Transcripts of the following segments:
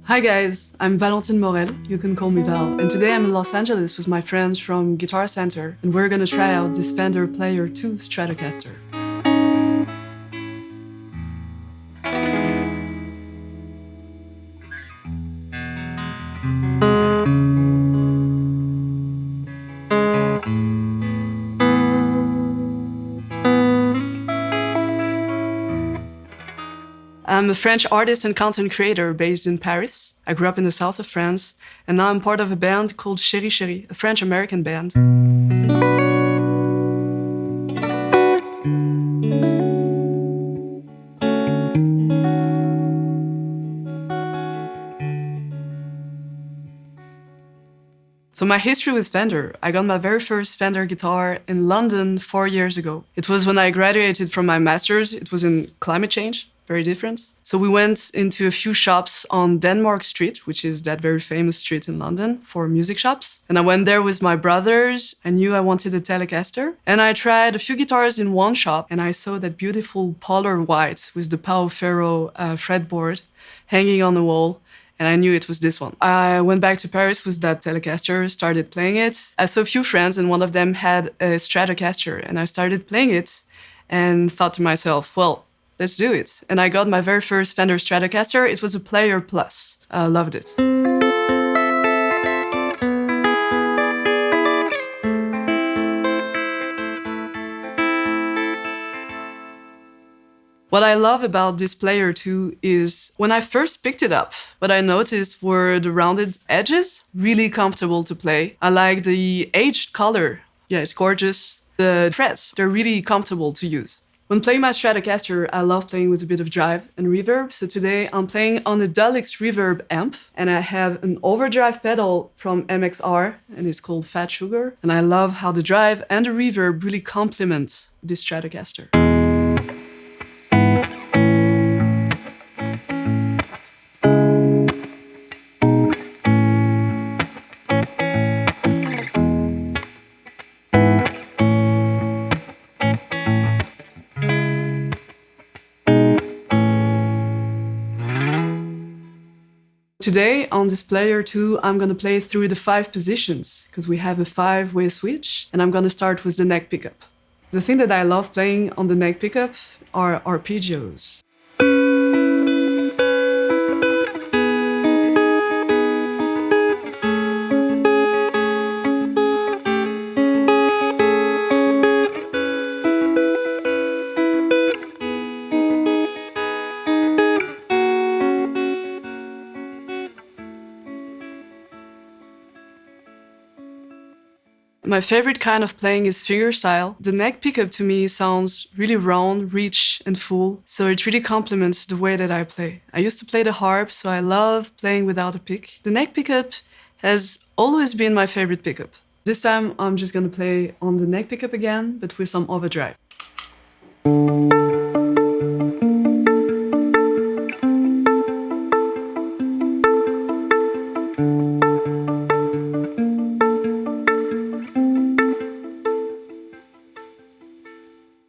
Hi guys, I'm Valentine Morell, you can call me Val, and today I'm in Los Angeles with my friends from Guitar Center, and we're gonna try out this Fender Player II Stratocaster. I'm a French artist and content creator based in Paris. I grew up in the south of France, and now I'm part of a band called Chéri Chéri, a French-American band. So my history with Fender, I got my very first Fender guitar in London 4 years ago. It was when I graduated from my master's. It was in climate change, very different. So we went into a few shops on Denmark Street, which is that very famous street in London for music shops. And I went there with my brothers. I knew I wanted a Telecaster. And I tried a few guitars in one shop, and I saw that beautiful polar white with the Pau Ferro fretboard hanging on the wall. And I knew it was this one. I went back to Paris with that Telecaster, started playing it. I saw a few friends and one of them had a Stratocaster, and I started playing it and thought to myself, well, let's do it. And I got my very first Fender Stratocaster. It was a Player Plus. I loved it. What I love about this Player II is when I first picked it up, what I noticed were the rounded edges, really comfortable to play. I like the aged color. Yeah, it's gorgeous. The frets, they're really comfortable to use. When playing my Stratocaster, I love playing with a bit of drive and reverb. So today I'm playing on a Deluxe Reverb amp, and I have an overdrive pedal from MXR, and it's called Fat Sugar. And I love how the drive and the reverb really complement this Stratocaster. Today on this Player II, I'm gonna play through the 5 positions because we have a 5-way switch, and I'm gonna start with the neck pickup. The thing that I love playing on the neck pickup are arpeggios. My favorite kind of playing is fingerstyle. The neck pickup to me sounds really round, rich, and full, so it really complements the way that I play. I used to play the harp, so I love playing without a pick. The neck pickup has always been my favorite pickup. This time I'm just gonna play on the neck pickup again, but with some overdrive.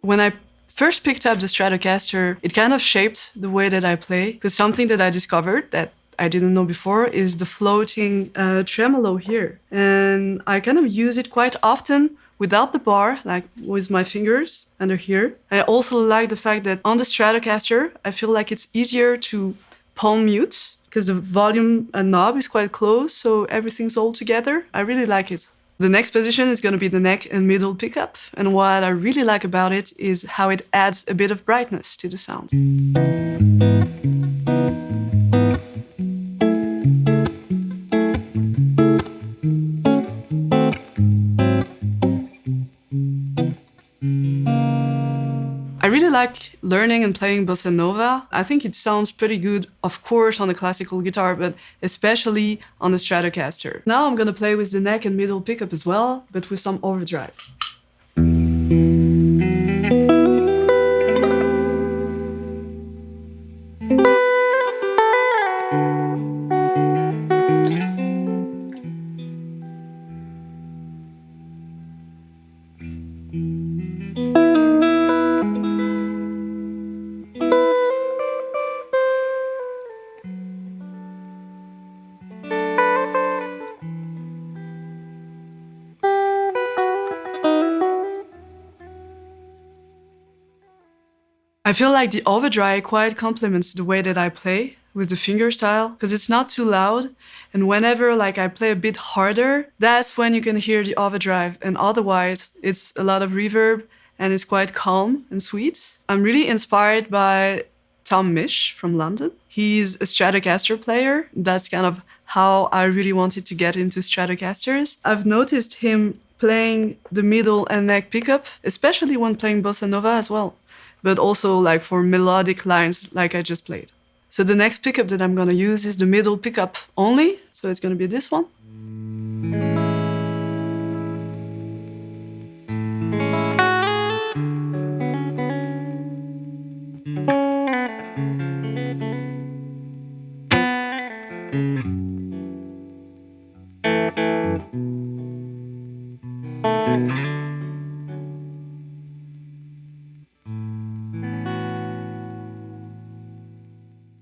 When I first picked up the Stratocaster, it kind of shaped the way that I play, because something that I discovered that I didn't know before is the floating tremolo here. And I kind of use it quite often without the bar, like with my fingers under here. I also like the fact that on the Stratocaster, I feel like it's easier to palm mute, because the volume knob is quite close, so everything's all together. I really like it. The next position is going to be the neck and middle pickup, and what I really like about it is how it adds a bit of brightness to the sound. I really like learning and playing bossa nova. I think it sounds pretty good, of course, on a classical guitar, but especially on the Stratocaster. Now I'm gonna play with the neck and middle pickup as well, but with some overdrive. I feel like the overdrive quite complements the way that I play with the fingerstyle because it's not too loud. And whenever like I play a bit harder, that's when you can hear the overdrive. And otherwise, it's a lot of reverb and it's quite calm and sweet. I'm really inspired by Tom Misch from London. He's a Stratocaster player. That's kind of how I really wanted to get into Stratocasters. I've noticed him playing the middle and neck pickup, especially when playing bossa nova as well, but also like for melodic lines like I just played. So the next pickup that I'm gonna use is the middle pickup only. So it's gonna be this one.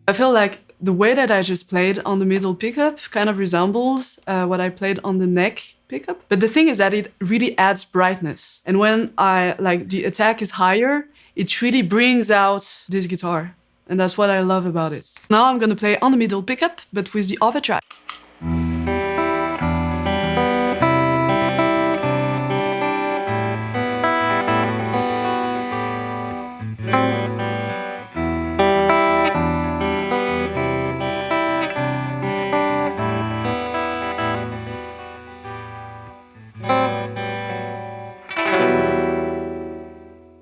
I feel like the way that I just played on the middle pickup kind of resembles what I played on the neck pickup. But the thing is that it really adds brightness. And when the attack is higher, it really brings out this guitar. And that's what I love about it. Now I'm gonna play on the middle pickup, but with the overdrive.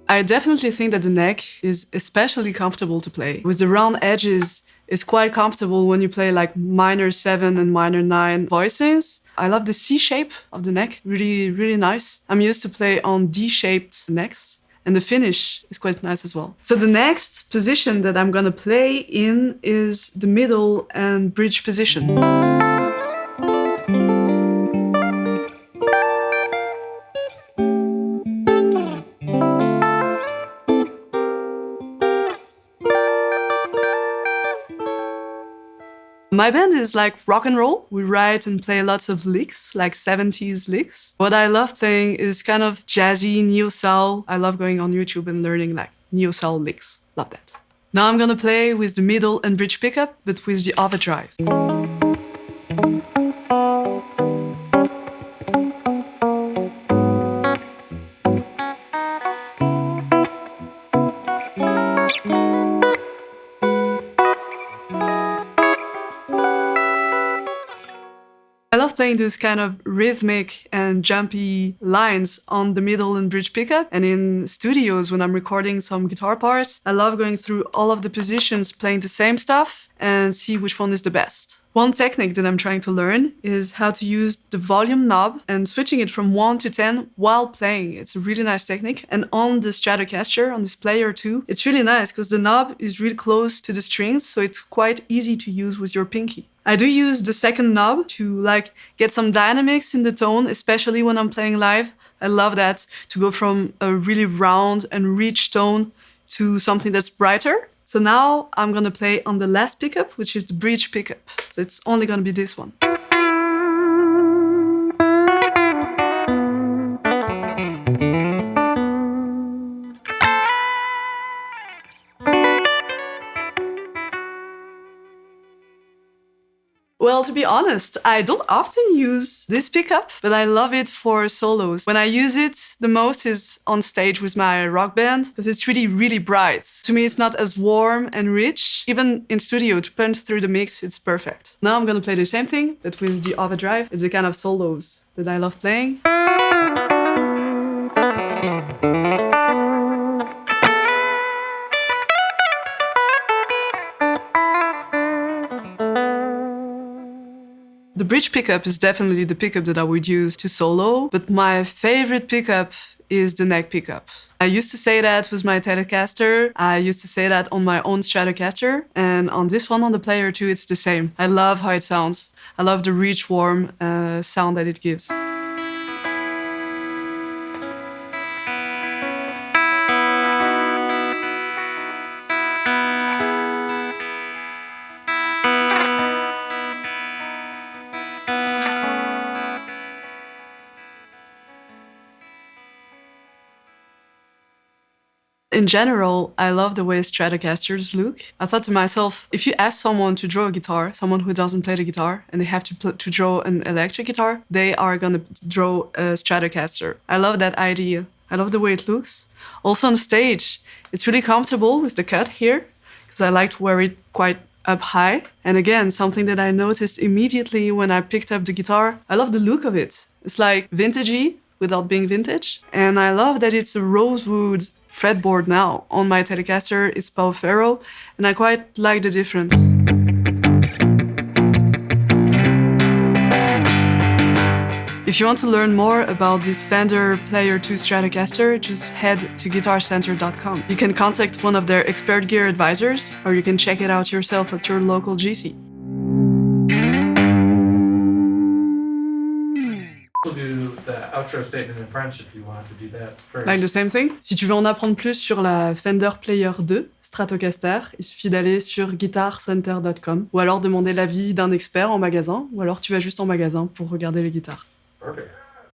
I definitely think that the neck is especially comfortable to play. With the round edges, it's quite comfortable when you play like minor 7 and minor 9 voicings. I love the C shape of the neck, really, really nice. I'm used to play on D-shaped necks, and the finish is quite nice as well. So the next position that I'm gonna play in is the middle and bridge position. My band is like rock and roll. We write and play lots of licks, like 70s licks. What I love playing is kind of jazzy neo-soul. I love going on YouTube and learning like neo-soul licks. Love that. Now I'm gonna play with the middle and bridge pickup, but with the overdrive. I love playing those kind of rhythmic and jumpy lines on the middle and bridge pickup. And in studios, when I'm recording some guitar parts, I love going through all of the positions, playing the same stuff and see which one is the best. One technique that I'm trying to learn is how to use the volume knob and switching it from 1 to 10 while playing. It's a really nice technique. And on the Stratocaster, on this Player II, it's really nice because the knob is really close to the strings, so it's quite easy to use with your pinky. I do use the second knob to like get some dynamics in the tone, especially when I'm playing live. I love that, to go from a really round and rich tone to something that's brighter. So now I'm gonna play on the last pickup, which is the bridge pickup. So it's only gonna be this one. Well, to be honest, I don't often use this pickup, but I love it for solos. When I use it the most is on stage with my rock band, because it's really, really bright. To me, it's not as warm and rich. Even in studio, to punch through the mix, it's perfect. Now I'm gonna play the same thing, but with the overdrive. It's the kind of solos that I love playing. The bridge pickup is definitely the pickup that I would use to solo, but my favorite pickup is the neck pickup. I used to say that with my Telecaster, I used to say that on my own Stratocaster, and on this one, on the Player II, it's the same. I love how it sounds. I love the rich, warm sound that it gives. In general, I love the way Stratocasters look. I thought to myself, if you ask someone to draw a guitar, someone who doesn't play the guitar, and they have to draw an electric guitar, they are gonna draw a Stratocaster. I love that idea. I love the way it looks. Also on stage, it's really comfortable with the cut here, because I like to wear it quite up high. And again, something that I noticed immediately when I picked up the guitar, I love the look of it. It's like vintagey without being vintage. And I love that it's a rosewood fretboard now. On my Telecaster, it's Pau Ferro, and I quite like the difference. If you want to learn more about this Fender Player II Stratocaster, just head to guitarcenter.com. You can contact one of their expert gear advisors, or you can check it out yourself at your local GC. We'll do the outro statement in French if you want to do that first. Like the same thing. Si tu veux en apprendre plus sur la Fender Player II Stratocaster, il suffit d'aller sur guitarcenter.com ou alors demander l'avis d'un expert en magasin, ou alors tu vas juste en magasin pour regarder les guitares. Perfect.